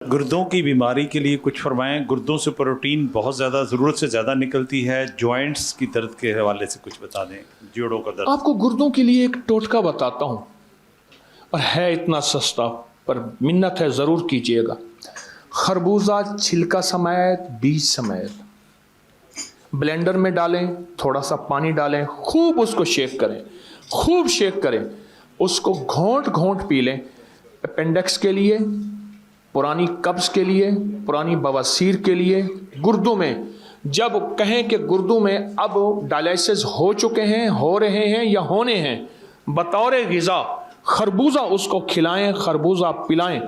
गुर्दों की बीमारी के लिए कुछ फरमाएं। गुर्दों से प्रोटीन बहुत ज़्यादा ज़रूरत से ज़्यादा निकलती है। जॉइंट्स की दर्द के हवाले से कुछ बता दें, जोड़ों का दर्द। आपको गुर्दों के लिए एक टोटका बताता हूँ, और है इतना सस्ता, पर मिन्नत है ज़रूर कीजिएगा। खरबूजा छिलका समेत, बीज समेत ब्लेंडर में डालें, थोड़ा सा पानी डालें, खूब उसको शेक करें, खूब शेक करें, उसको घोंट घोंट पी लें। अपेंडिक्स के लिए, पुरानी कब्ज के लिए, पुरानी बवासीर के लिए, गुर्दों में जब कहें कि गुर्दों में अब डायलिसिस हो चुके हैं, हो रहे हैं या होने हैं, बतौर ग़िज़ा खरबूजा उसको खिलाएं, खरबूजा पिलाएं।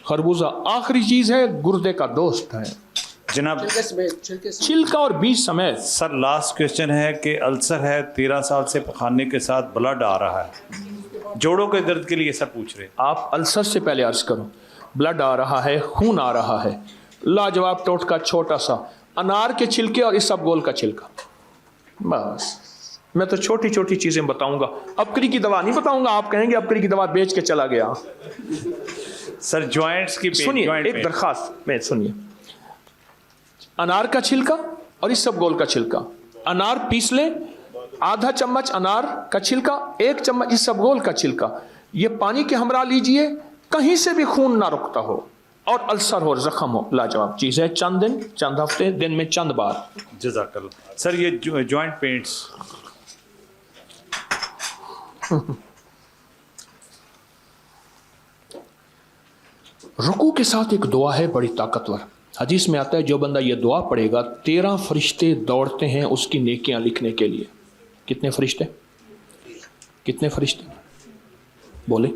खरबूजा आखिरी चीज़ है, गुर्दे का दोस्त है जनाब। छिलका और बीज समेत। सर लास्ट क्वेश्चन है कि अल्सर है, 13 साल से पखाने के साथ ब्लड आ रहा है, जोड़ों के दर्द के लिए सर पूछ रहे। आप अल्सर से पहले अर्ज करो, ब्लड आ रहा है, खून आ रहा है, लाजवाब टोटका छोटा सा, अनार के छिलके और इसबगोल का छिलका। बस मैं तो छोटी छोटी चीज़ें बताऊंगा, अबकरी की दवा नहीं बताऊंगा। आप कहेंगे अबकरी की दवा बेच के चला गया। सर जॉइंट्स की सुनिए, एक दरखास्त में सुनिए, अनार का छिलका और इसबगोल का छिलका, अनार पीस लें, आधा चम्मच अनार का छिलका, 1 चम्मच इसबगोल का छिलका, ये पानी के हमरा लीजिए, कहीं से भी खून ना रुकता हो और अल्सर हो, जख्म हो, लाजवाब चीज़ है। चंद दिन, चंद हफ्ते, दिन में चंद बार। जज़ाकल्लाह। सर ये जॉइंट पेंट्स रुकू के साथ एक दुआ है बड़ी ताकतवर। हदीस में आता है जो बंदा ये दुआ पढ़ेगा 13 फरिश्ते दौड़ते हैं उसकी नेकियां लिखने के लिए। कितने फरिश्ते? कितने फरिश्ते बोले?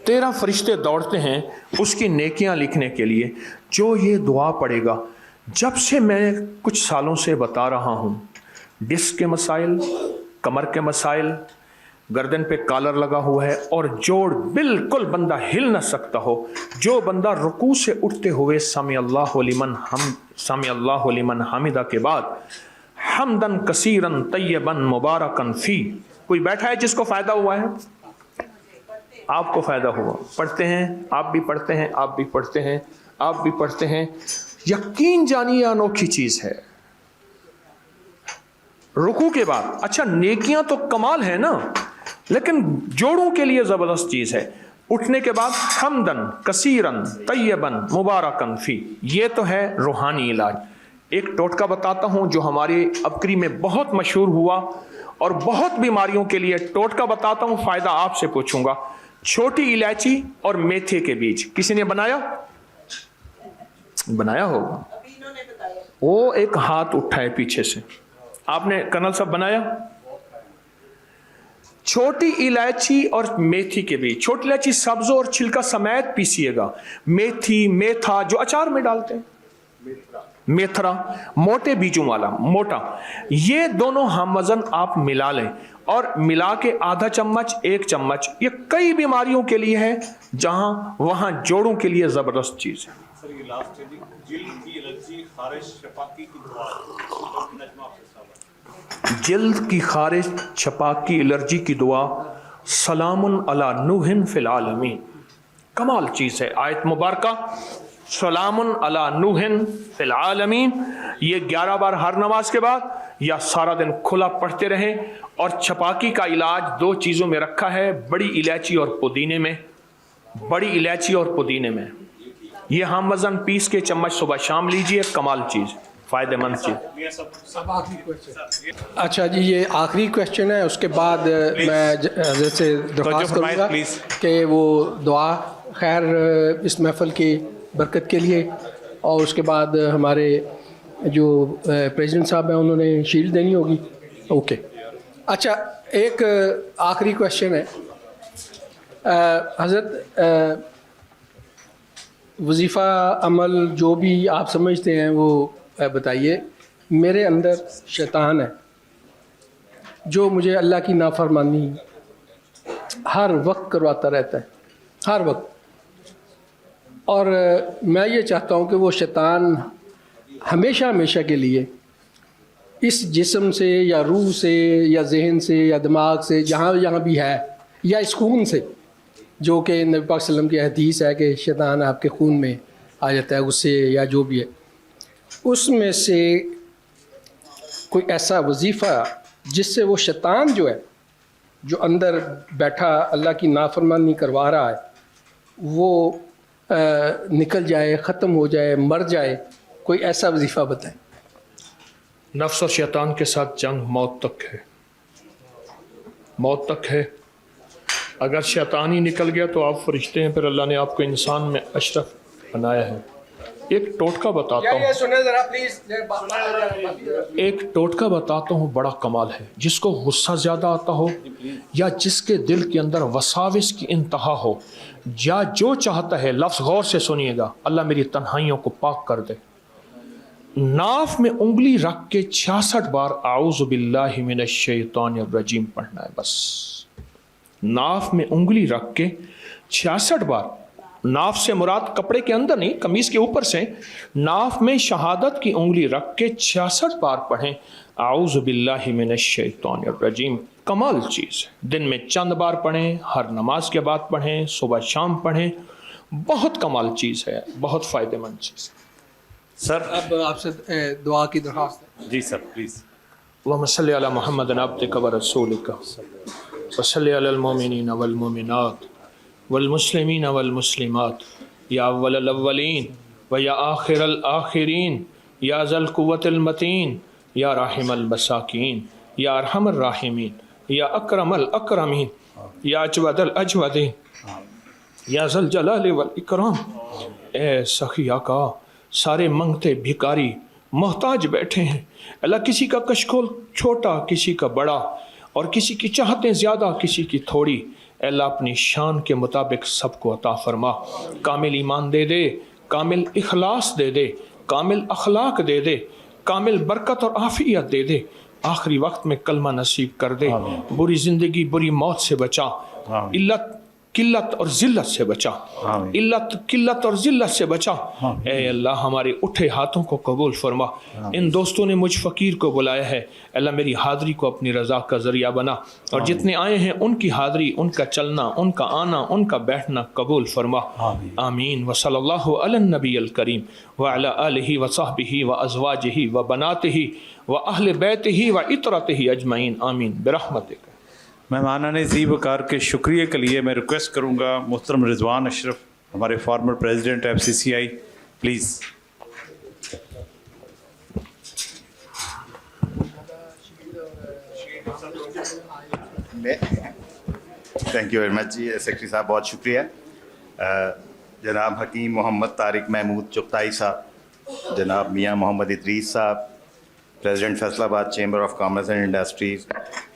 13 फरिश्ते दौड़ते हैं उसकी नेकियां लिखने के लिए। जो ये दुआ पढ़ेगा, जब से मैं कुछ सालों से बता रहा हूँ, डिस्क के मसाइल, कमर के मसाइल, गर्दन पे कॉलर लगा हुआ है और जोड़ बिल्कुल बंदा हिल न सकता हो, जो बंदा रुकू से उठते हुए समी अल्लाहु लिमन हामिदा के बाद हमदन कसीरन तय्यबन मुबारकन फी, कोई बैठा है जिसको फ़ायदा हुआ है? आपको फ़ायदा हुआ, पढ़ते हैं, आप भी पढ़ते हैं, आप भी पढ़ते हैं, आप भी पढ़ते हैं। यकीन जानिए अनोखी चीज़ है। रुकू के बाद, अच्छा नेकियां तो कमाल है ना, लेकिन जोड़ों के लिए ज़बरदस्त चीज़ है। उठने के बाद हमदन कसीरन तय्यबन मुबारकन फी, ये तो है रूहानी इलाज। एक टोटका बताता हूँ जो हमारी अबकरी में बहुत मशहूर हुआ, और बहुत बीमारियों के लिए टोटका बताता हूँ, फ़ायदा आपसे पूछूंगा। छोटी इलायची और मेथे के बीज, किसी ने बनाया? बनाया होगा, वो एक हाथ उठाए पीछे से, आपने कर्नल साहब बनाया? छोटी इलायची और मेथी के बीज, छोटी इलायची सब्ज और छिलका समेत पीसिएगा, मेथी, मेथा जो अचार में डालते हैं, मेथरा, मोटे बीजों वाला, मोटा, ये दोनों हम वजन आप मिला लें और मिला के आधा चम्मच, 1 चम्मच, ये कई बीमारियों के लिए है, जहां वहां जोड़ों के लिए जबरदस्त चीज है। सर ये लास्ट है, जिल्द की एलर्जी, खारिश, शफाकी की दुआ, जिल्द की खारिश, छपाकी, एलर्जी की दुआ, सलामुन अला नूहिन फिल आलमीन, कमाल चीज़ है। आयत मुबारका सलामुन अला नूहिन फिल आलमीन, ये 11 बार हर नमाज के बाद या सारा दिन खुला पढ़ते रहें। और छपाकी का इलाज 2 चीज़ों में रखा है, बड़ी इलायची और पुदीने में, बड़ी इलायची और पुदीने में। ये हम वज़न पीस के चम्मच सुबह शाम लीजिए, कमाल चीज़, फ़ायदेमंद चीज़। अच्छा जी, ये आखिरी क्वेश्चन है, उसके बाद मैं हज़रत से दरख्वास्त करूँगा कि वो दुआ खैर इस महफ़िल की बरकत के लिए, और उसके बाद हमारे जो प्रेसिडेंट साहब हैं उन्होंने शील्ड देनी होगी। ओके, अच्छा एक आखिरी क्वेश्चन है हज़रत, वजीफ़ा अमल जो भी आप समझते हैं वो बताइए। मेरे अंदर शैतान है जो मुझे अल्लाह की नाफरमानी हर वक्त करवाता रहता है, हर वक्त, और मैं ये चाहता हूँ कि वो शैतान हमेशा हमेशा के लिए इस जिस्म से या रूह से या जहन से या दिमाग से, जहाँ भी है, या इस खून से, जो कि नबी पाक सल्लल्लाहु अलैहि वसल्लम की हदीस है कि शैतान आपके खून में आ जाता है गुस्से या जो भी है, उसमें से कोई ऐसा वजीफ़ा जिससे वो शैतान जो है, जो अंदर बैठा अल्लाह की नाफरमानी करवा रहा है, वो निकल जाए, ख़त्म हो जाए, मर जाए, कोई ऐसा वजीफ़ा बताएं। नफ्स और शैतान के साथ जंग मौत तक है, मौत तक है। अगर शैतान ही निकल गया तो आप फरिश्ते हैं, फिर अल्लाह ने आपको इंसान में अशरफ बनाया है। एक टोटका बताता हूँ, सुने ज़रा प्लीज़। एक टोटका बताता हूँ, बड़ा कमाल है। जिसको गुस्सा ज़्यादा आता हो या जिसके दिल के अंदर वसाविस की इंतहा हो, या जो चाहता है, लफ्ज़ गौर से सुनिएगा, अल्लाह मेरी तन्हाइयों को पाक कर दे, नाफ में उंगली रख के 66 बार आऊज़ु बिल्लाहि मिनश शैतानिर रजीम पढ़ना है। बस नाफ में उंगली रख के 66 बार, नाफ से मुराद कपड़े के अंदर नहीं, कमीज के ऊपर से, नाफ में शहादत की उंगली रख के 66 बार पढ़ें आऊज़ु बिल्लाहि मिनश शैतानिर रजीम। कमाल चीज़ है। दिन में चंद बार पढ़ें, हर नमाज के बाद पढ़ें, सुबह शाम पढ़ें, बहुत कमाल चीज़ है, बहुत फ़ायदेमंद चीज़ है। सर अब आपसे दुआ की दरख्वास्त है। जी सर प्लीज़। अल्लाहुम्मा सल्लि अला मुहम्मद अब्दिका व रसूलिका व सल्लि अलल मोमिनीन वल मोमिनात वल मुस्लिमीन वल मुस्लिमात या अव्वलल अव्वलीन व या आखिरल आखिरीन या ज़ल कुव्वतिल मतीन या राहिमल मसाकीन या अरहमर राहिमीन या अकरमल अकरमीन या अजवदल अजवदीन या ज़ल जलाल वल इकराम। ए सखिया का सारे मंगते भिकारी मोहताज बैठे हैं, अल्लाह किसी का कशकोल छोटा, किसी का बड़ा, और किसी की चाहतें ज़्यादा, किसी की थोड़ी, अल्लाह अपनी शान के मुताबिक सबको अता फरमा। कामिल ईमान दे दे, कामिल इखलास दे दे, कामिल अखलाक दे दे, कामिल बरकत और आफियत दे दे, आखिरी वक्त में कलमा नसीब कर दे, बुरी ज़िंदगी बुरी मौत से बचा, इल्लत किल्लत और जिल्लत से बचा, इल्लत किल्लत और जिल्लत से बचा। ए अल्लाह हमारे उठे हाथों को कबूल फरमा। इन दोस्तों ने मुझ फ़कीर को बुलाया है, अल्लाह मेरी हाज़री को अपनी रज़ा का ज़रिया बना, और जितने आए हैं उनकी हाज़री, उनका चलना, उनका आना, उनका बैठना कबूल फरमा। आमीन। व सल्लल्लाहु अलन नबील करीम व अला आलिहि व सहबिहि व अज़वाजिहि व बनातिहि व अहले बैतिहि व इतरतिहि अजमईन। आमीन बिरहमतिक। मेहमानाने ज़ी वकार के शुक्रिया के लिए मैं रिक्वेस्ट करूँगा मोहतरम रिजवान अशरफ, हमारे former president FCCI, please. Thank you very much जी सेक्रेटरी साहब, बहुत शुक्रिया। जनाब हकीम मोहम्मद तारिक महमूद चुगताई साहब, जनाब मियाँ मोहम्मद इदरीस साहब, president Faisalabad chamber of commerce and industries,